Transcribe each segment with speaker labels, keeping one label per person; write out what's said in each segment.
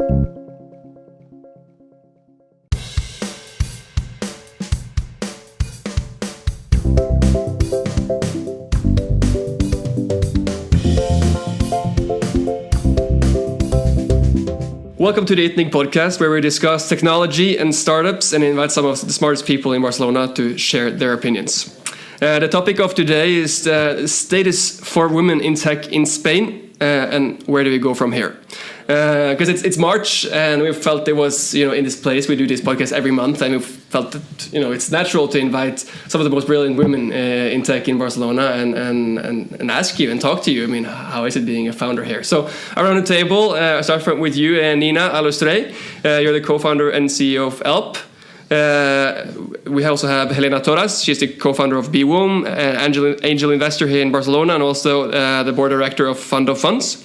Speaker 1: Welcome to the itnig podcast, where we discuss technology and startups and invite some of the smartest people in Barcelona to share their opinions. The topic of today is the status for women in tech in Spain, and where do we go from here? Because it's March, and we felt it was, in this place, we do this podcast every month, and we felt that, it's natural to invite some of the most brilliant women in tech in Barcelona and ask you and talk to you. I mean, how is it being a founder here? So around the table, I start with you, Nina Alastruey. You're the co-founder and CEO of Eelp. We also have Helena Torras. She's the co-founder of B-wom, angel investor here in Barcelona, and also the board director of Fund of Funds.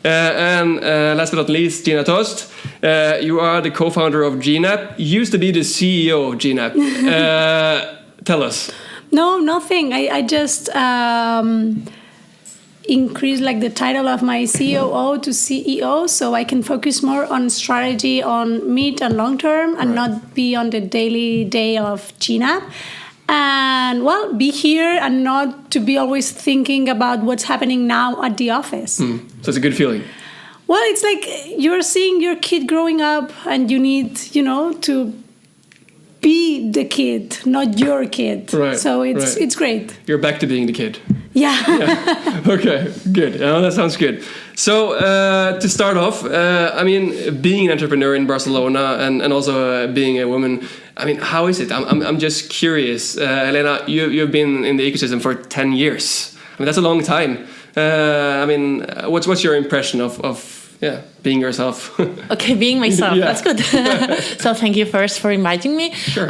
Speaker 1: And last but not least, Gina Tost. You are the co-founder of Geenapp. You used to be the CEO of Geenapp. Tell us.
Speaker 2: No, nothing. I just increased the title of my COO to CEO, so I can focus more on strategy on mid and long term, and not be on the daily day of Geenapp. And be here and not to be always thinking about what's happening now at the office.
Speaker 1: So it's a good feeling.
Speaker 2: Well, it's like you're seeing your kid growing up, and you need, to be the kid, not your kid.
Speaker 1: Right.
Speaker 2: So it's great.
Speaker 1: You're back to being the kid.
Speaker 2: Yeah.
Speaker 1: Okay, good. That sounds good. So to start off, being an entrepreneur in Barcelona and also being a woman, how is it? I'm just curious. Helena, you've been in the ecosystem for 10 years. That's a long time. What's your impression of being yourself?
Speaker 3: Okay, being myself.
Speaker 1: Yeah.
Speaker 3: That's good. So thank you first for inviting me.
Speaker 1: Sure.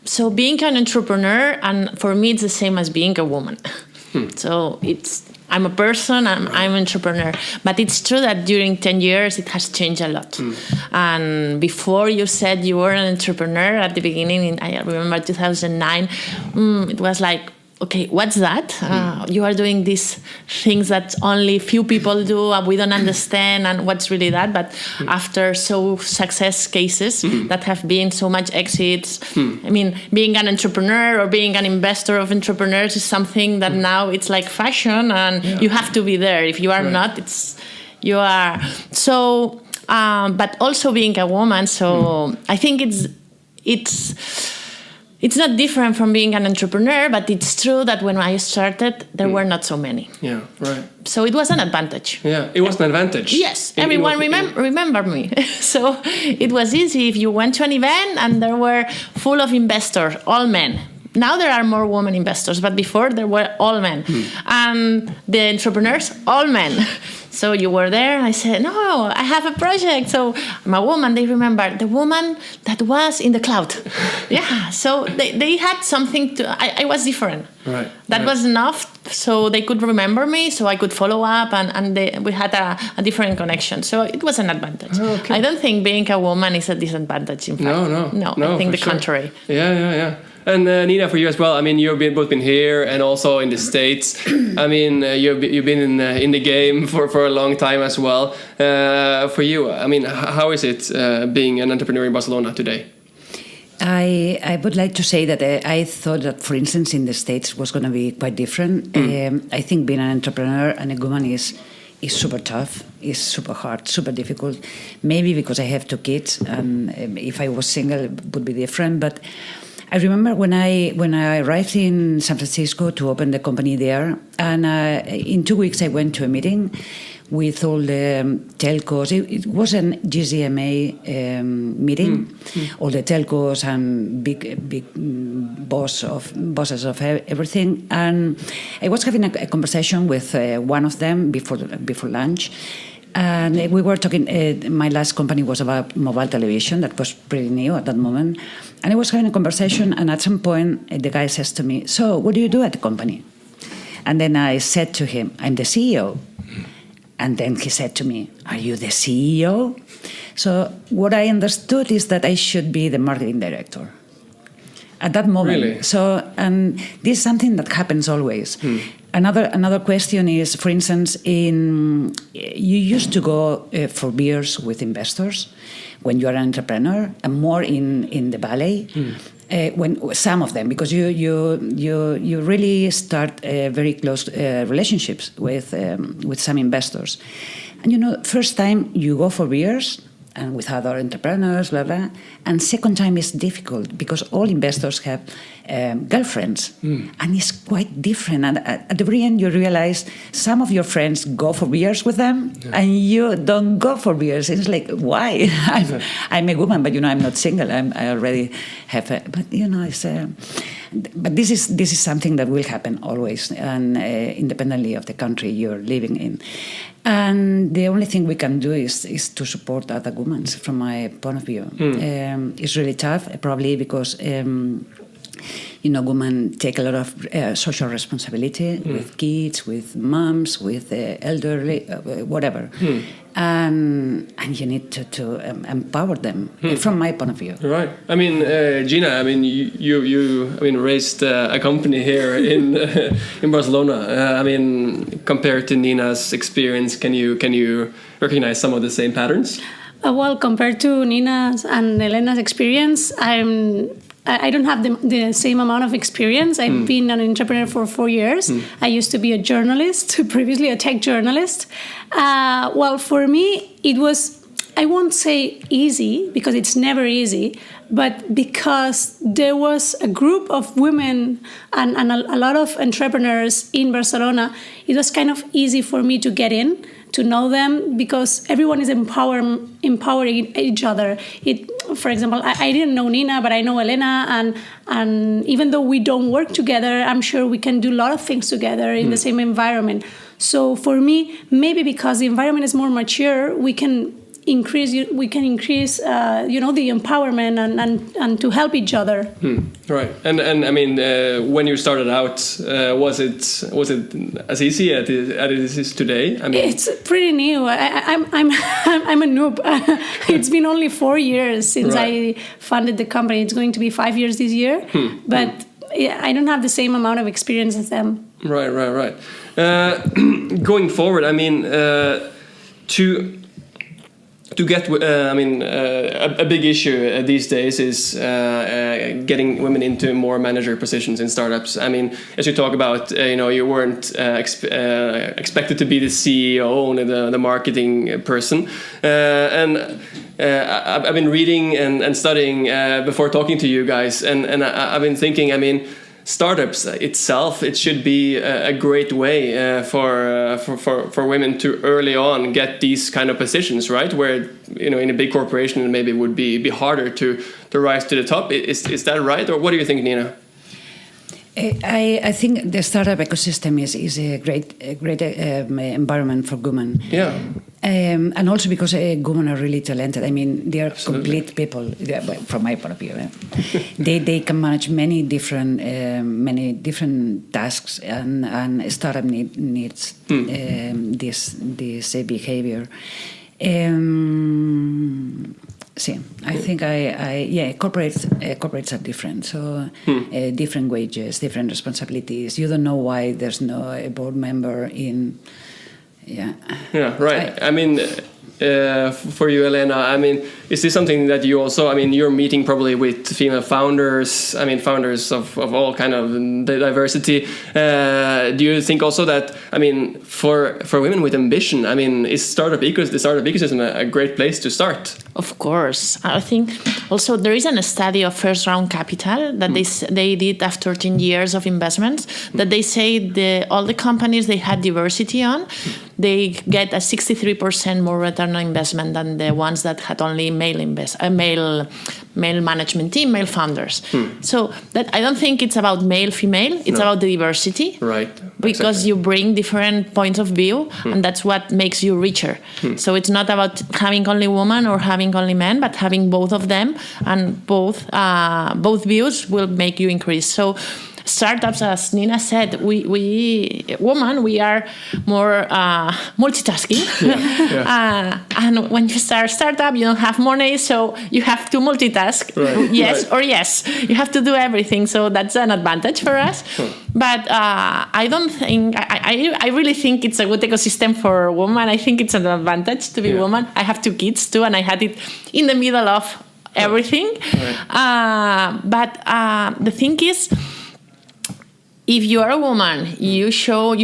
Speaker 3: So being an entrepreneur, and for me, it's the same as being a woman. So I'm a person, I'm an entrepreneur. But it's true that during 10 years, it has changed a lot. And before you said you were an entrepreneur at the beginning, I remember 2009, it was like, okay, what's that? You are doing these things that only few people do, we don't understand, and what's really that? But after success cases that have been so much exits, being an entrepreneur or being an investor of entrepreneurs is something that now it's like fashion, and you have to be there. If you are not, you are. So, but also being a woman, so I think it's not different from being an entrepreneur, but it's true that when I started, there were not so many.
Speaker 1: Yeah, right.
Speaker 3: So it was an advantage.
Speaker 1: Yeah, it was an advantage.
Speaker 3: Yes, everyone remembered me. So it was easy if you went to an event and there were full of investors, all men. Now there are more women investors, but before there were all men. And the entrepreneurs, all men. So you were there, and I said, no, I have a project. So I'm a woman. They remember the woman that was in the cloud. Yeah, so they had something to... I was different.
Speaker 1: Right.
Speaker 3: That was enough, so they could remember me, so I could follow up, and we had a different connection. So it was an advantage.
Speaker 1: Oh, okay.
Speaker 3: I don't think being a woman is a disadvantage, in fact. No, I think the contrary.
Speaker 1: Yeah. And Nina, for you as well. You've both been here and also in the States. You've been in the game for a long time as well. For you, how is it being an entrepreneur in Barcelona today?
Speaker 4: I would like to say that I thought that, for instance, in the States was going to be quite different. I think being an entrepreneur and a woman is super tough, is super hard, super difficult. Maybe because I have two kids, and if I was single, it would be different. But I remember when I arrived in San Francisco to open the company there, and in 2 weeks I went to a meeting with all the telcos. It was an GCMA meeting, all the telcos and big bosses of everything. And I was having a conversation with one of them before lunch. And we were talking, my last company was about mobile television, that was pretty new at that moment. And I was having a conversation, and at some point, the guy says to me, so what do you do at the company? And then I said to him, I'm the CEO. And then he said to me, are you the CEO? So what I understood is that I should be the marketing director. at that moment.
Speaker 1: Really?
Speaker 4: So, and this is something that happens always. Another question is, for instance, you used to go for beers with investors when you are an entrepreneur, and more in the valley. When some of them, because you really start very close relationships with some investors, and first time you go for beers and with other entrepreneurs, blah blah, and second time is difficult because all investors have girlfriends, and it's quite different. And at the very end, you realize some of your friends go for beers with them, and you don't go for beers. It's like, why? I'm a woman, but I'm not single. I already have but it's. But this is something that will happen always, and independently of the country you're living in. And the only thing we can do is to support other women, from my point of view. It's really tough, probably because women take a lot of social responsibility with kids, with moms, with elderly, whatever. And you need to empower them, from my point of view.
Speaker 1: Right. I mean, Gina, you raised a company here in Barcelona. Compared to Nina's experience, can you recognize some of the same patterns?
Speaker 2: Well, compared to Nina's and Helena's experience, I don't have the same amount of experience. I've been an entrepreneur for 4 years. I used to be a journalist, previously a tech journalist. Well, for me, it was, I won't say easy, because it's never easy, but because there was a group of women and a lot of entrepreneurs in Barcelona, it was kind of easy for me to get in, to know them, because everyone is empowering each other. For example, I didn't know Nina, but I know Helena, and even though we don't work together, I'm sure we can do a lot of things together in the same environment. So for me, maybe because the environment is more mature, we can increase the empowerment and to help each other.
Speaker 1: Right. And when you started out, was it as easy as it is today?
Speaker 2: It's pretty new. I'm a noob. It's been only 4 years since I founded the company. It's going to be 5 years this year, but I don't have the same amount of experience as them.
Speaker 1: Right. Going forward, to get, a big issue these days is getting women into more manager positions in startups. As you talk about, you weren't expected to be the CEO, only the marketing person. And I've been reading and studying before talking to you guys, and I've been thinking, startups itself, it should be a great way for women to early on get these kind of positions, right? Where in a big corporation it maybe would be harder to rise to the top. Is that right, or what do you think, Nina?
Speaker 4: I think the startup ecosystem is a great environment for women.
Speaker 1: Yeah.
Speaker 4: And also because women are really talented. They are complete people, from my point of view. They can manage many different tasks, and a startup needs this behavior. I think corporates are different. So different wages, different responsibilities. You don't know why there's no a board member in. Yeah,
Speaker 1: right. For you, Helena, is this something that you also, you're meeting probably with female founders, founders of all kind of diversity. Do you think also that, for women with ambition, is the startup ecosystem a great place to start?
Speaker 3: Of course. I think also there is a study of first round capital that they did after 10 years of investments, that they say all the companies they had diversity on, they get a 63% more return on investment than the ones that had only male management team, male founders. So that I don't think it's about male, female, it's about the diversity.
Speaker 1: Right.
Speaker 3: Because you bring different points of view, and that's what makes you richer. So it's not about having only women or having only men, but having both of them, and both views will make you increase. So startups, as Nina said, we women, we are more multitasking. And when you start a startup, you don't have money, so you have to multitask. Or yes. You have to do everything, so that's an advantage for us. But I don't think, I really think it's a good ecosystem for women. I think it's an advantage to be woman. I have 2 kids too, and I had it in the middle of everything. But the thing is, if you are a woman, you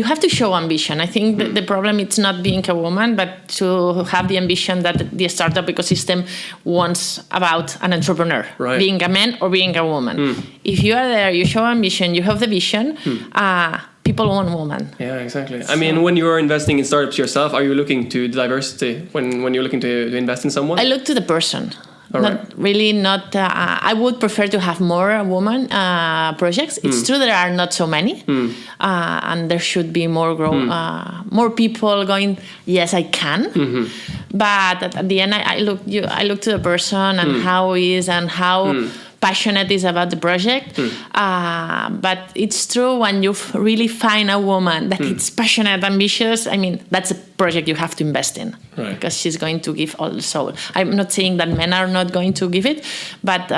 Speaker 3: have to show ambition. I think the problem is not being a woman, but to have the ambition that the startup ecosystem wants about an entrepreneur, being a man or being a woman. If you are there, you show ambition, you have the vision, people want women. Yeah,
Speaker 1: exactly. So, I mean, when you're investing in startups yourself, are you looking to diversity when you're looking to invest in someone?
Speaker 3: I look to the person. I would prefer to have more women projects. It's true there are not so many, and there should be more more people going. Yes, I can, but at the end, I look to the person and how he is and how passionate is about the project. But it's true when you really find a woman that is passionate, ambitious. I mean, that's a project you have to invest in because she's going to give all the soul. I'm not saying that men are not going to give it, but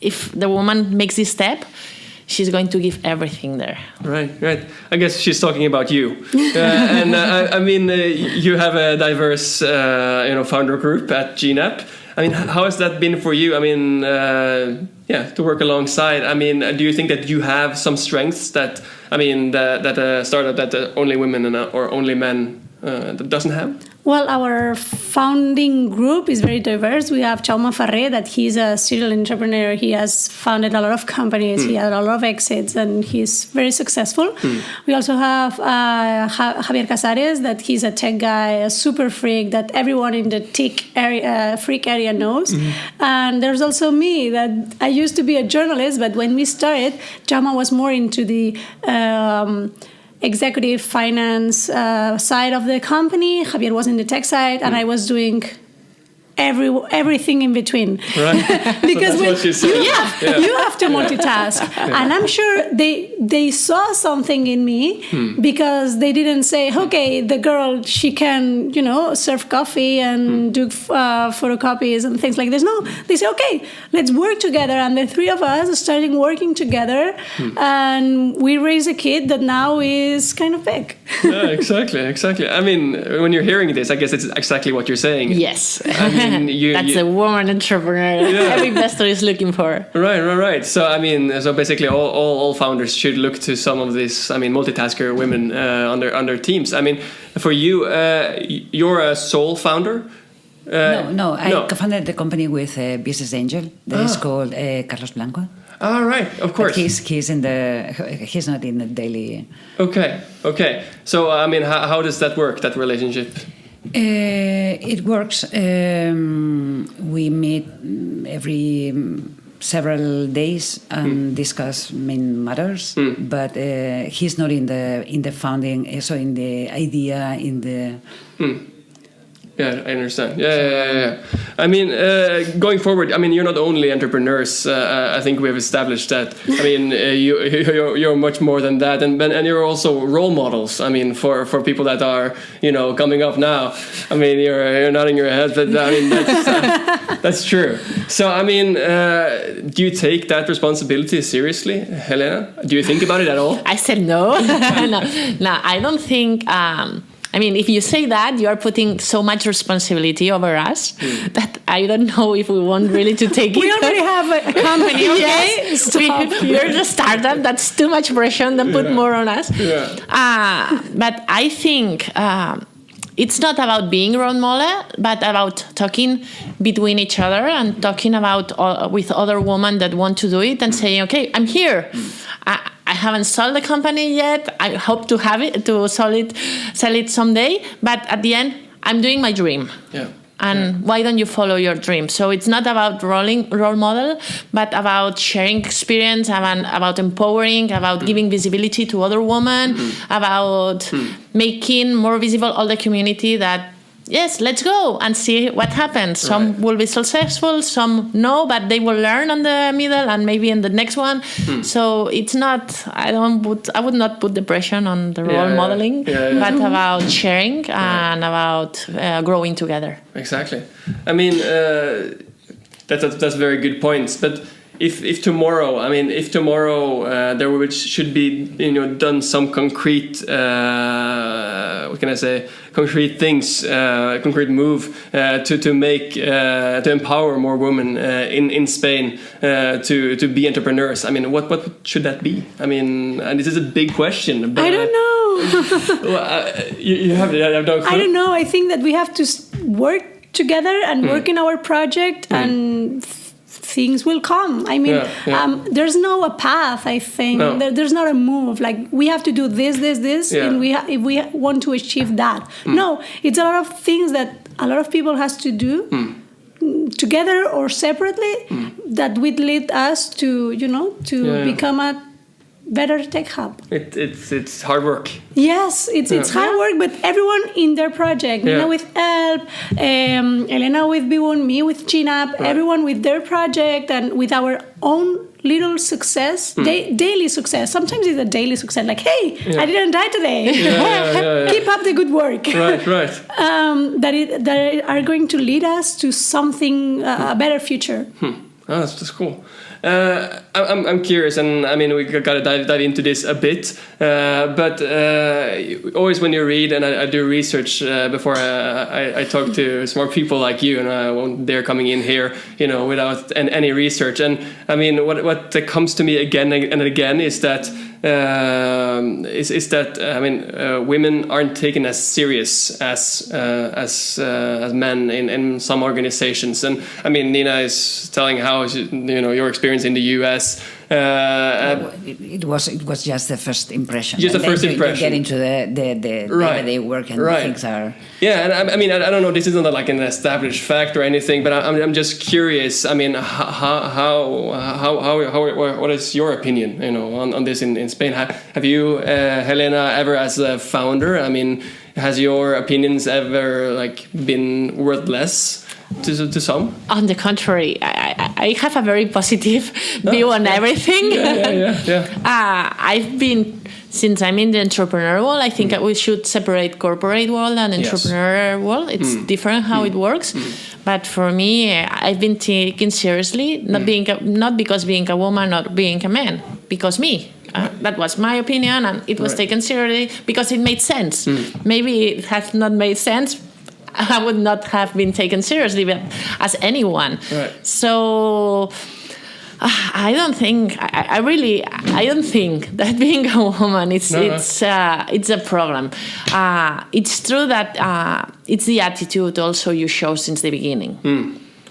Speaker 3: if the woman makes this step, she's going to give everything there. Right.
Speaker 1: I guess she's talking about you. I mean, you have a diverse, founder group at Geenapp. I mean, how has that been for you? I mean, to work alongside. I mean, do you think that you have some strengths that a startup that only women or only men doesn't have?
Speaker 2: Well, our founding group is very diverse. We have Jaume Ferrer, that he's a serial entrepreneur. He has founded a lot of companies. He had a lot of exits, and he's very successful. We also have Javier Casares, that he's a tech guy, a super freak that everyone in the tech area, freak area knows. And there's also me, that I used to be a journalist, but when we started, Jaume was more into the executive finance side of the company. Javier was in the tech side, and I was doing everything in between. Because
Speaker 1: so
Speaker 2: you have to multitask. And I'm sure they saw something in me because they didn't say, okay, the girl, she can, serve coffee and do photocopies and things like this. No, they say, okay, let's work together. And the 3 of us started working together, and we raised a kid that now is kind of big.
Speaker 1: Yeah, exactly. I mean, when you're hearing this, I guess it's exactly what you're saying.
Speaker 3: Yes. That's a woman entrepreneur every investor is looking for.
Speaker 1: Right. So basically all founders should look to some of these multitasker women on their teams. I mean, for you, you're a sole founder.
Speaker 4: No. I co-founded the company with a business angel that is called Carlos Blanco.
Speaker 1: Ah, right, of course.
Speaker 4: But he's not in the daily.
Speaker 1: Okay. So how does that work? That relationship?
Speaker 4: It works. We meet every several days and discuss main matters. But he's not in the founding, so in the idea, in the.
Speaker 1: Yeah, I understand. Yeah. I mean, going forward, you're not only entrepreneurs. I think we have established that. You're much more than that, and you're also role models. For people that are coming up now. You're nodding your head, but that's true. So do you take that responsibility seriously, Helena? Do you think about it at all?
Speaker 3: I said no. No, I don't think. If you say that, you are putting so much responsibility over us that I don't know if we want really to take it.
Speaker 2: We already have a company, okay?
Speaker 3: Yes, we're the startup. That's too much pressure. Then put more on us. But I think it's not about being role model, but about talking between each other and talking about with other women that want to do it and saying, okay, I'm here. I haven't sold the company yet. I hope to have it, to sell it someday. But at the end, I'm doing my dream. And why don't you follow your dream? So it's not about role model, but about sharing experience, about empowering, about giving visibility to other women, about making more visible all the community that yes, let's go and see what happens. Some will be successful, some no, but they will learn on the middle and maybe in the next one. So it's not, I would not put the pressure on the role modeling, but about sharing and about growing together.
Speaker 1: Exactly. I mean, that's very good points. But if tomorrow, there should be done some concrete, what can I say, concrete things, concrete move to make to empower more women in Spain to be entrepreneurs. I mean, what should that be? I mean, and this is a big question. But,
Speaker 2: I don't know.
Speaker 1: Well, you have no clue?
Speaker 2: I don't know. I think that we have to work together and work in our project and things will come. I mean, there's no a path, I think. No. There's not a move. Like, we have to do this, and if we want to achieve that. No, it's a lot of things that a lot of people has to do together or separately that would lead us to, become a better tech hub.
Speaker 1: It's hard work.
Speaker 2: Yes, it's hard work, but everyone in their project. Nina with Eelp, Helena with B-wom, me with Geenapp, everyone with their project and with our own little success, daily success. Sometimes it's a daily success, like, hey, I didn't die today. Keep up the good work.
Speaker 1: Right.
Speaker 2: That are going to lead us to something, a better future.
Speaker 1: Oh, that's cool. I'm curious, and I mean, we gotta dive into this a bit. But always when you read, and I do research before I talk to smart people like you, and I won't dare coming in here, without any research. And I mean, what comes to me again and again is that women aren't taken as serious as men in some organizations. And I mean, Nina is telling how your experience in the US.
Speaker 4: It was just the first impression.
Speaker 1: Just the first impression.
Speaker 4: You get into the day-to-day work and things are.
Speaker 1: Yeah, and I mean, I don't know. This isn't like an established fact or anything, but I'm just curious. I mean, what is your opinion? On this in Spain? Have you, Helena, ever as a founder? I mean, has your opinions ever been worth less to some?
Speaker 3: On the contrary, I have a very positive view on everything. I've been, since I'm in the entrepreneur world, I think we should separate corporate world and entrepreneur world. It's different how it works. But for me, I've been taken seriously, not because being a woman or being a man, because me. That was my opinion, and it was taken seriously because it made sense. Maybe it has not made sense. I would not have been taken seriously as anyone. Right. So I don't think that being a woman it's a problem. It's true that it's the attitude also you show since the beginning.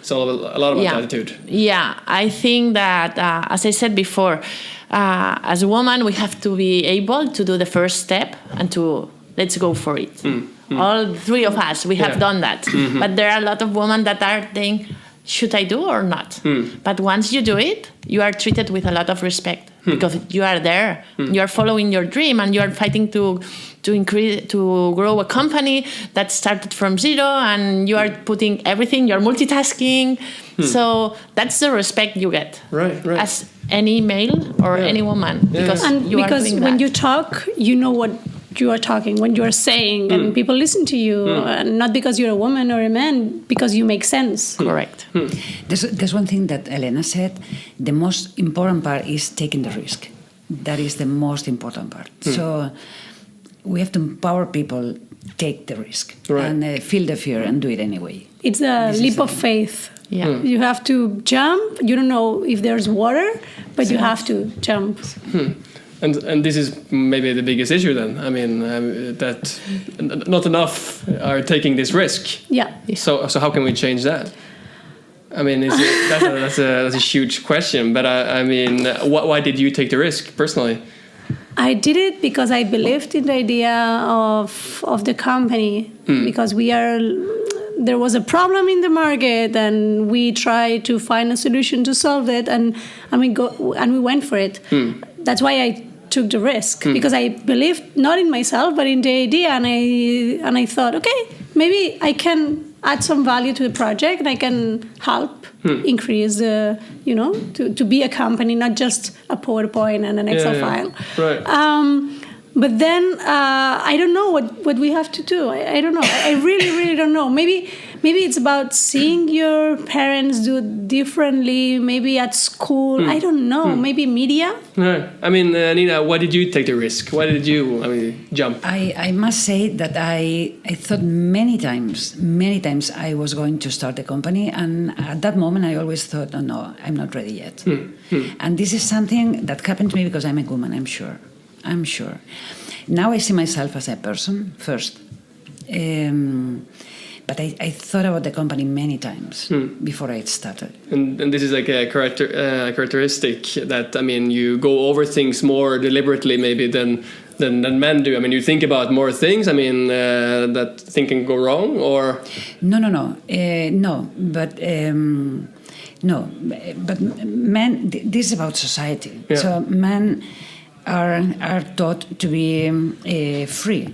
Speaker 1: So a lot about attitude.
Speaker 3: Yeah, I think that as I said before, as a woman we have to be able to do the first step and to let's go for it. All three of us, we have done that. But there are a lot of women that are thinking, should I do or not? But once you do it, you are treated with a lot of respect because you are there. You are following your dream and you are fighting to grow a company that started from zero, and you are putting everything, you're multitasking. So that's the respect you get.
Speaker 1: Right.
Speaker 3: As any male or any woman. Because
Speaker 2: when you talk, you know what you are talking, when you are saying, and people listen to you, not because you're a woman or a man, because you make sense.
Speaker 3: Correct.
Speaker 4: There's one thing that Helena said. The most important part is taking the risk. That is the most important part. So we have to empower people, take the risk, and feel the fear and do it anyway.
Speaker 2: It's a leap of faith.
Speaker 3: Yeah.
Speaker 2: You have to jump. You don't know if there's water, but you have to jump.
Speaker 1: And this is maybe the biggest issue then. I mean, that not enough are taking this risk.
Speaker 2: Yeah.
Speaker 1: So how can we change that? I mean, that's a huge question. But I mean, why did you take the risk personally?
Speaker 2: I did it because I believed in the idea of the company, because there was a problem in the market and we tried to find a solution to solve it, and we went for it. That's why I took the risk, because I believed not in myself but in the idea, and I thought, okay, maybe I can add some value to the project, and I can help increase the, to be a company, not just a PowerPoint and an Excel file.
Speaker 1: Right.
Speaker 2: But then I don't know what we have to do. I don't know. I really, really don't know. Maybe it's about seeing your parents do it differently. Maybe at school. I don't know. Maybe media.
Speaker 1: Right. I mean, Nina, why did you take the risk? Why did you, jump?
Speaker 4: I must say that I thought many times I was going to start a company, and at that moment I always thought, oh no, I'm not ready yet. And this is something that happened to me because I'm a woman, I'm sure. Now I see myself as a person first. But I thought about the company many times before I started.
Speaker 1: And this is like a characteristic that, you go over things more deliberately maybe than men do. You think about more things, that thing can go wrong, or?
Speaker 4: No. But men, this is about society. Yeah. So men are taught to be free.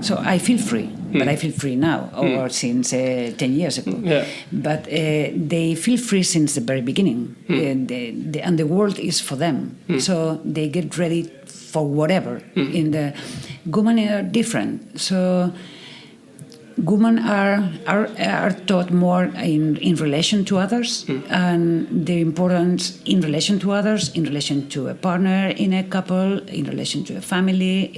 Speaker 4: So I feel free, but I feel free now, or since 10 years ago. Yeah. But they feel free since the very beginning, and the world is for them. So they get ready for whatever. Women are different. So women are taught more in relation to others, and the importance in relation to others, in relation to a partner, in a couple, in relation to a family,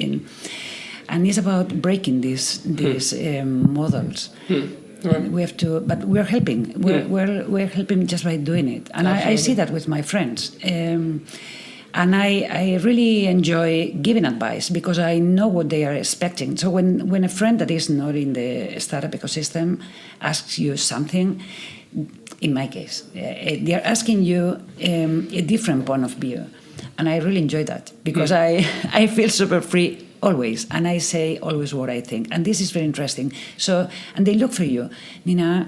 Speaker 4: and it's about breaking these models. Right. We have to, but we're helping. We're helping just by doing it, and I see that with my friends. And I really enjoy giving advice because I know what they are expecting. So when a friend that is not in the startup ecosystem asks you something, in my case, they are asking you a different point of view. And I really enjoy that because I feel super free always. And I say always what I think. And this is very interesting. So, and they look for you. Nina,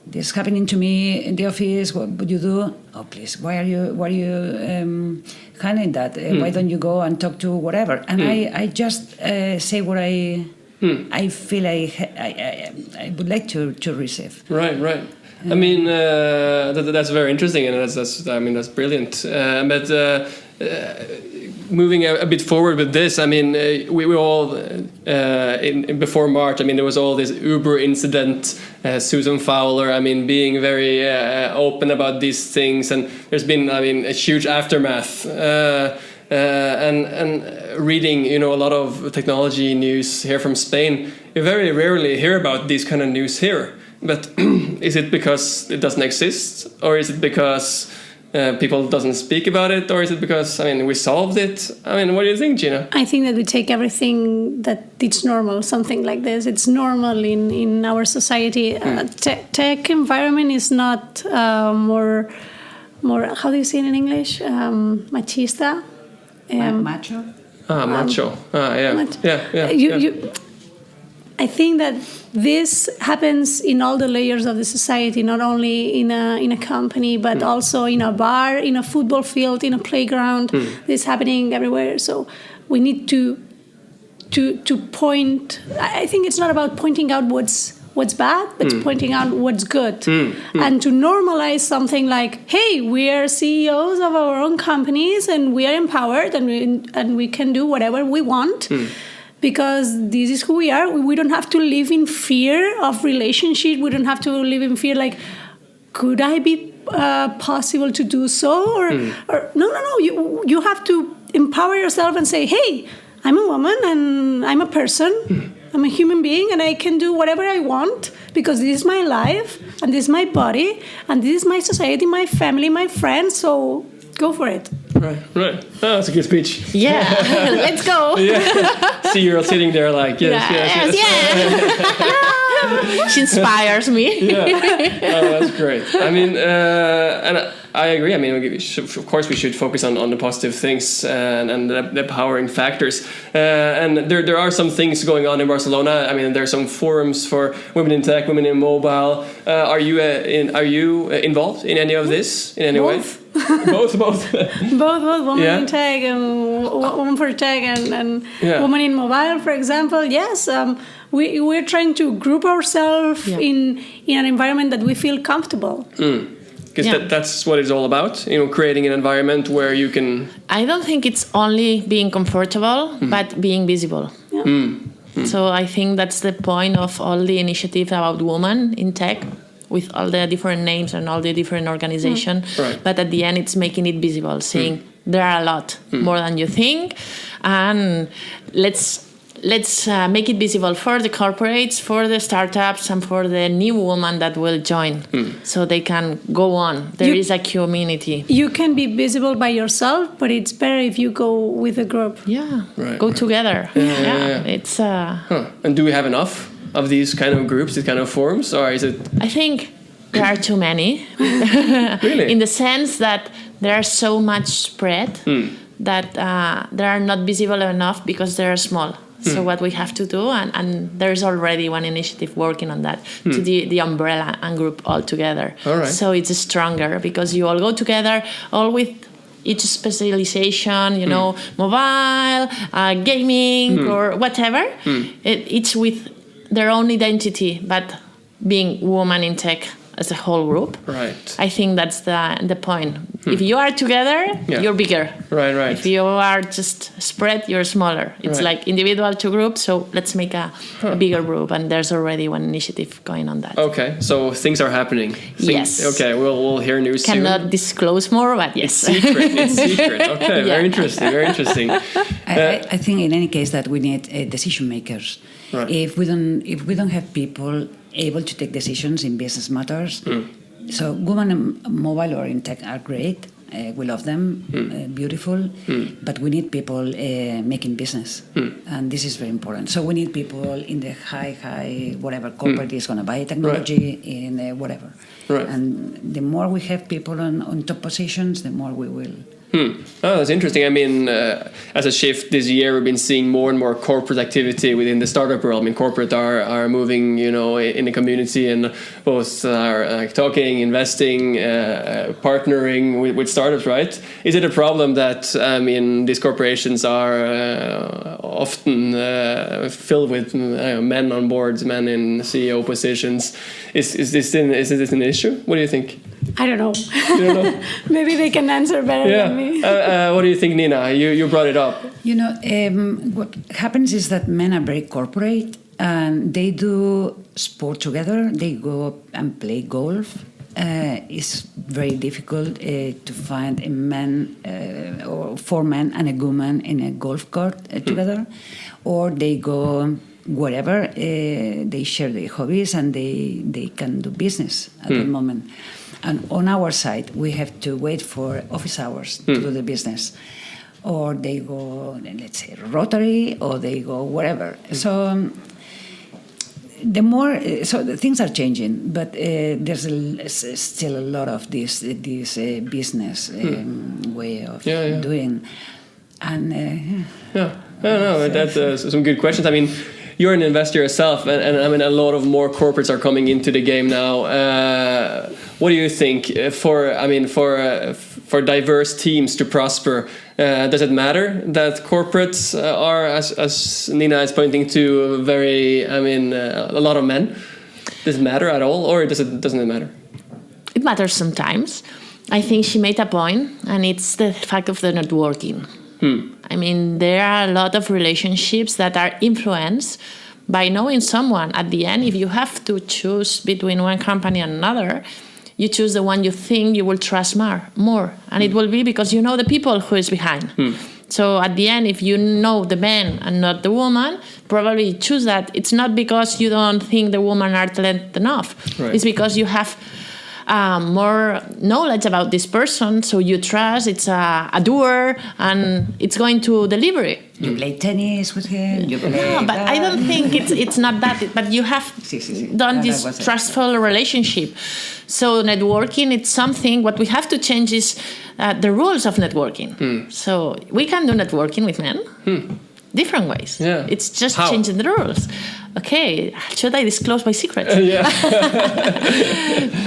Speaker 4: this is happening to me in the office. What would you do? Oh, please, why are you handling that? Why don't you go and talk to whatever? And I just say what I feel I would like to receive.
Speaker 1: Right. That's very interesting, and that's brilliant. But moving a bit forward with this, we were all before March. There was all this Uber incident, Susan Fowler. Being very open about these things, and there's been a huge aftermath. And reading, a lot of technology news here from Spain, you very rarely hear about these kind of news here. But is it because it doesn't exist, or is it because people doesn't speak about it, or is it because we solved it? What do you think, Gina?
Speaker 2: I think that we take everything that it's normal, something like this. It's normal in our society. Tech environment is not more. How do you say it in English? Machista.
Speaker 4: Macho.
Speaker 1: Macho. Yeah.
Speaker 2: I think that this happens in all the layers of the society, not only in a company, but also in a bar, in a football field, in a playground. This is happening everywhere. So we need to point. I think it's not about pointing out what's bad, but pointing out what's good, and to normalize something like, hey, we are CEOs of our own companies, and we are empowered, and we can do whatever we want. Because this is who we are. We don't have to live in fear of relationship. We don't have to live in fear like, could I be possible to do so? Or no. You have to empower yourself and say, hey, I'm a woman and I'm a person. I'm a human being and I can do whatever I want because this is my life and this is my body and this is my society, my family, my friends. So go for it.
Speaker 1: Right. Oh, that's a good speech.
Speaker 3: Yeah, let's go.
Speaker 1: Yeah. See, you're sitting there like, yes.
Speaker 3: She inspires me.
Speaker 1: Yeah. Oh, that's great. And I agree. Of course, we should focus on the positive things and the empowering factors. And there are some things going on in Barcelona. There are some forums for women in tech, women in mobile. Are you involved in any of this in any way? Both. Both women in tech and women for tech and women in mobile, for example. Yes,
Speaker 2: we're trying to group ourselves in an environment that we feel comfortable.
Speaker 1: Because that's what it's all about, creating an environment where you can...
Speaker 3: I don't think it's only being comfortable, but being visible. So I think that's the point of all the initiatives about women in tech, with all the different names and all the different organizations.
Speaker 1: Right.
Speaker 3: But at the end, it's making it visible, saying there are a lot more than you think, and let's make it visible for the corporates, for the startups, and for the new women that will join, so they can go on. There is a community.
Speaker 2: You can be visible by yourself, but it's better if you go with a group.
Speaker 3: Yeah,
Speaker 1: Right,
Speaker 3: go together.
Speaker 1: Yeah.
Speaker 3: It's.
Speaker 1: And do we have enough of these kind of groups, these kind of forums, or is it...
Speaker 3: I think there are too many.
Speaker 1: Really?
Speaker 3: In the sense that there are so much spread that they are not visible enough because they are small. So what we have to do, and there's already one initiative working on that, to the umbrella and group all together.
Speaker 1: All right.
Speaker 3: So it's stronger because you all go together, all with each specialization, mobile, gaming, or whatever. Each with their own identity, but being woman in tech as a whole group.
Speaker 1: Right.
Speaker 3: I think that's the point. If you are together, you're bigger.
Speaker 1: Right.
Speaker 3: If you are just spread, you're smaller. It's like individual to group, so let's make a bigger group, and there's already one initiative going on that.
Speaker 1: Okay, so things are happening.
Speaker 3: Yes.
Speaker 1: Okay, we'll hear news soon.
Speaker 3: Cannot disclose more, but yes.
Speaker 1: It's secret. Okay, very interesting.
Speaker 4: I think in any case that we need decision makers.
Speaker 1: Right.
Speaker 4: If we don't have people able to take decisions in business matters, so women in mobile or in tech are great. We love them, beautiful, but we need people making business, and this is very important. So we need people in the high whatever corporate is going to buy technology in whatever, and the more we have people on top positions, the more we will.
Speaker 1: Oh, that's interesting. I mean, as a shift this year, we've been seeing more and more corporate activity within the startup world. I mean, corporate are moving, in the community, and both are talking, investing, partnering with startups, right? Is it a problem that, these corporations are often filled with men on boards, men in CEO positions? Is this an issue? What do you think?
Speaker 2: I don't know.
Speaker 1: You don't know?
Speaker 2: Maybe they can answer better than me.
Speaker 1: What do you think, Nina? You brought it up.
Speaker 4: What happens is that men are very corporate and they do sport together. They go and play golf. It's very difficult to find a man or 4 men and a woman in a golf cart together. Or they go wherever, they share their hobbies and they can do business at the moment. And on our side, we have to wait for office hours to do the business. Or they go, let's say, Rotary, or they go wherever. So the things are changing, but there's still a lot of this business way of doing. And
Speaker 1: that's some good questions. I mean, you're an investor yourself, and I mean, a lot of more corporates are coming into the game now. What do you think for diverse teams to prosper? Does it matter that corporates are, as Nina is pointing to, a lot of men? Does it matter at all, or doesn't it matter?
Speaker 3: It matters sometimes. I think she made a point, and it's the fact of the networking. I mean, there are a lot of relationships that are influenced by knowing someone. At the end, if you have to choose between one company and another, you choose the one you think you will trust more. And it will be because you know the people who is behind. So at the end, if you know the man and not the woman, probably you choose that. It's not because you don't think the woman are talented enough. Right. It's because you have more knowledge about this person, so you trust it's a doer and it's going to deliver it.
Speaker 4: You play tennis with him.
Speaker 3: But I don't think it's not that. But you have done this trustful relationship. So networking, it's something. What we have to change is the rules of networking. So we can do networking with men. Different ways. Yeah. It's just changing the rules. Okay, should I disclose my secrets?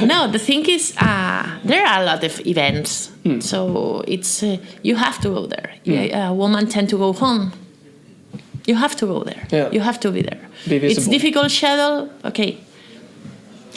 Speaker 3: No, the thing is, there are a lot of events. So it's you have to go there. A woman tend to go home. You have to go there.
Speaker 1: Yeah.
Speaker 3: You have to be there.
Speaker 1: Be visible.
Speaker 3: It's difficult schedule. Okay.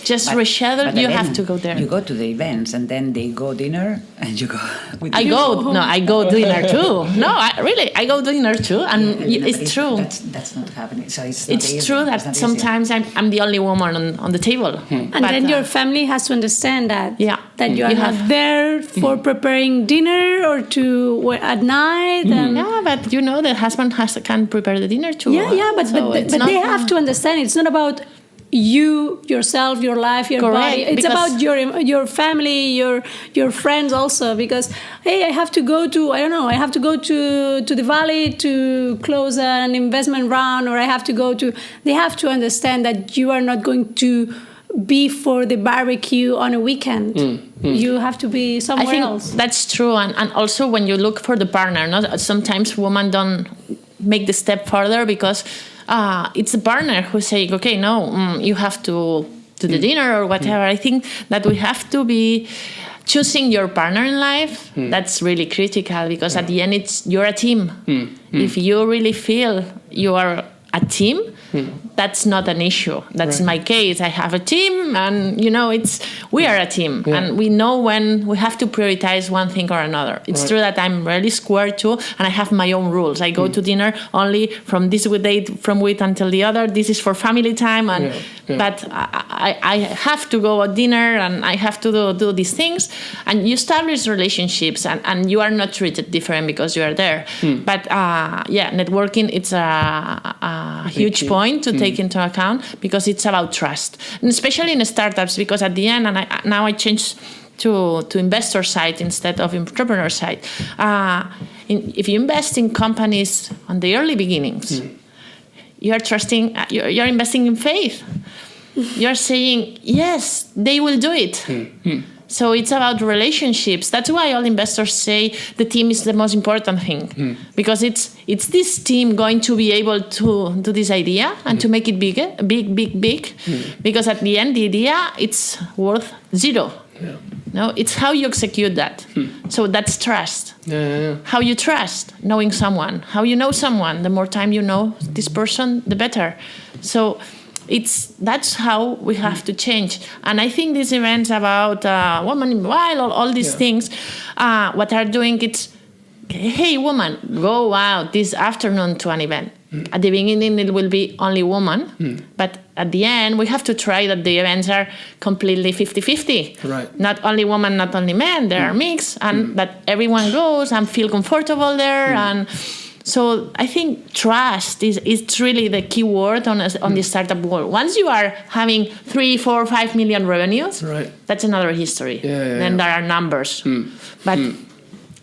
Speaker 3: Just reschedule.
Speaker 4: But
Speaker 3: You
Speaker 4: then
Speaker 3: have to go there.
Speaker 4: You go to the events, and then they go dinner, and you go. With
Speaker 3: I go dinner too. No, I go dinner too, and it's true.
Speaker 4: That's not happening. So it's
Speaker 3: true that sometimes I'm the only woman on the table.
Speaker 2: And then your family has to understand that.
Speaker 3: Yeah.
Speaker 2: That you are not there for preparing dinner or at night. And
Speaker 3: Yeah, but the husband can prepare the dinner too.
Speaker 2: but they have to understand it's not about you, yourself, your life, your
Speaker 3: Correct,
Speaker 2: body. It's about your family, your friends also. Because hey, I have to go to the valley to close an investment round, or I have to go to. They have to understand that you are not going to be for the barbecue on a weekend. You have to be somewhere
Speaker 3: I think
Speaker 2: else.
Speaker 3: that's true, and also when you look for the partner, sometimes women don't make the step further because it's the partner who's saying, okay, no, you have to do the dinner or whatever. I think that we have to be choosing your partner in life. That's really critical because at the end, you're a team. If you really feel you are a team, that's not an issue. That's my case. I have a team, and we are a team, and we know when we have to prioritize one thing or another. It's true that I'm really square too, and I have my own rules. I go to dinner only from this date from week until the other. This is for family time, and but I have to go at dinner, and I have to do these things. And you establish relationships, and you are not treated different because you are there. But networking, it's a huge point to take into account because it's about trust, and especially in startups, because at the end, and now I changed to investor side instead of entrepreneur side. If you invest in companies on the early beginnings, you are trusting, you're investing in faith. You're saying, yes, they will do it. So it's about relationships. That's why all investors say the team is the most important thing, because it's this team going to be able to do this idea and to make it big. Because at the end, the idea, it's worth zero. Yeah. No, it's how you execute that. So that's trust. How you trust, knowing someone. How you know someone. The more time you know this person, the better. So that's how we have to change. And I think these events about woman in while all these things, what are doing, it's, hey, woman, go out this afternoon to an event. At the beginning, it will be only women, but at the end, we have to try that the events are completely 50-50. Right. Not only women, not only men, there are mixed, and that everyone goes and feel comfortable there. And so I think trust is really the key word on the startup world. Once you are having 3, 4, 5 million revenues, that's another history. Then there are numbers. But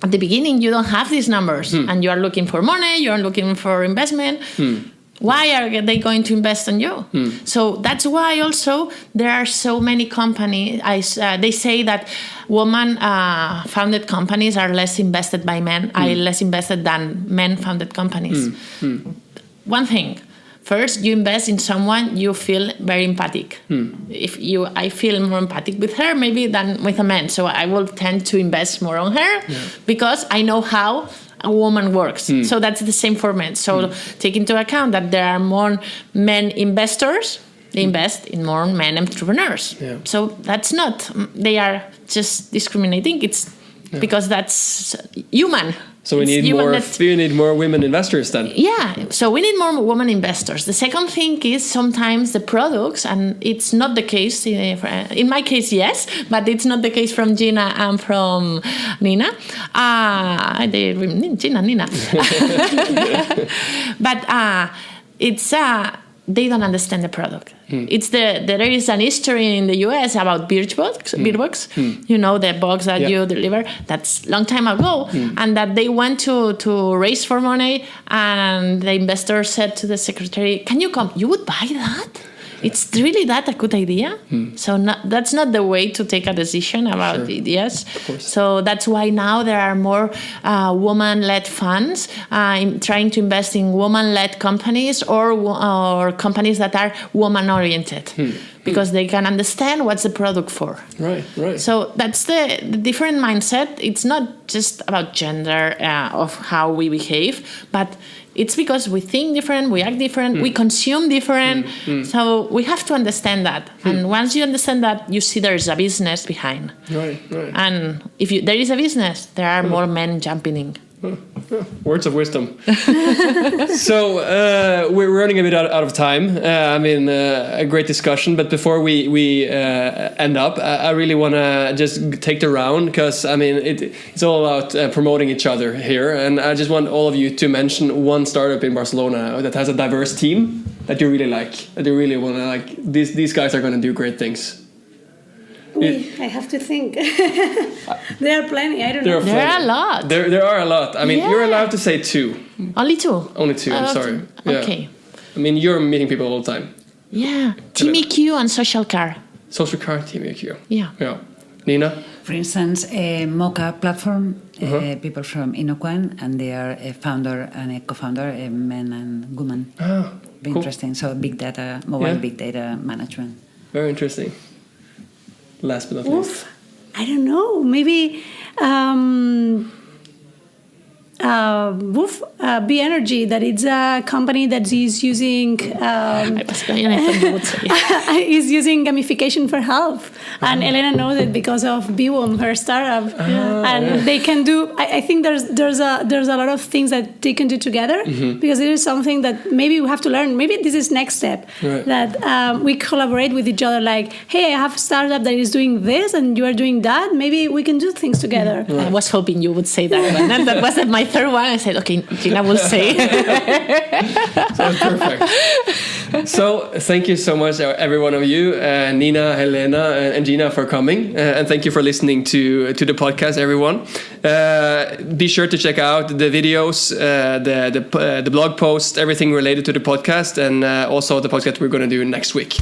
Speaker 3: at the beginning, you don't have these numbers, and you are looking for money, you are looking for investment. Why are they going to invest in you? So that's why also there are so many companies. They say that woman-founded companies are less invested by men, are less invested than men-founded companies. One thing. First, you invest in someone you feel very empathic. I feel more empathic with her maybe than with a man, so I will tend to invest more on her because I know how a woman works. So that's the same for men. So take into account that there are more men investors. They invest in more men entrepreneurs. So that's not, they are just discriminating. It's because that's human.
Speaker 1: So we need more women investors then.
Speaker 3: Yeah, so we need more women investors. The second thing is sometimes the products, and it's not the case, in my case, yes, but it's not the case from Gina and from Nina. Nina. But it's they don't understand the product. There is an history in the US about beer box. You know, the box that you deliver. That's a long time ago, and that they went to raise for money, and the investor said to the secretary, "Can you come? You would buy that? It's really that a good idea?" So that's not the way to take a decision about ideas. So that's why now there are more woman-led funds trying to invest in woman-led companies or companies that are woman-oriented. Because they can understand what's the product for. Right. So that's the different mindset. It's not just about gender of how we behave, but It's because we think different, we act different, we consume different. So we have to understand that. And once you understand that, you see there's a business behind.
Speaker 1: Right.
Speaker 3: And if there is a business, there are more men jumping in.
Speaker 1: Words of wisdom. So we're running a bit out of time. A great discussion. But before we end up, I really want to just take the round because it's all about promoting each other here, and I just want all of you to mention one startup in Barcelona that has a diverse team that you really like, that you really want to like. These guys are going to do great things.
Speaker 2: I have to think. There are plenty. I don't know.
Speaker 3: There are a lot.
Speaker 1: There are a lot. You're allowed to say two.
Speaker 3: Only two?
Speaker 1: Only two, I'm sorry.
Speaker 3: Okay.
Speaker 1: Yeah. You're meeting people all the time.
Speaker 3: Yeah. Team EQ and Social Car.
Speaker 1: Social Car, Team EQ.
Speaker 3: Yeah.
Speaker 1: Nina?
Speaker 4: For instance, a Mocha platform, people from Inoquan, and they are a founder and a co-founder, a man and woman.
Speaker 1: Oh,
Speaker 4: Very interesting. So big data, mobile big data management.
Speaker 1: Very interesting. Last but not least.
Speaker 2: I don't know. Maybe B Energy, that it's a company that is using is using gamification for health. And Helena knows it because of B-wom, her startup. And they can do. I think there's a lot of things that they can do together because it is something that maybe we have to learn. Maybe this is next step that we collaborate with each other. Like, hey, I have a startup that is doing this, and you are doing that. Maybe we can do things together.
Speaker 3: I was hoping you would say that one. And that wasn't my third one. I said, okay, Gina will say.
Speaker 1: Sounds perfect. So thank you so much, every one of you, Nina, Helena, and Gina, for coming, and thank you for listening to the podcast, everyone. Be sure to check out the videos, the blog post, everything related to the podcast, and also the podcast we're going to do next week.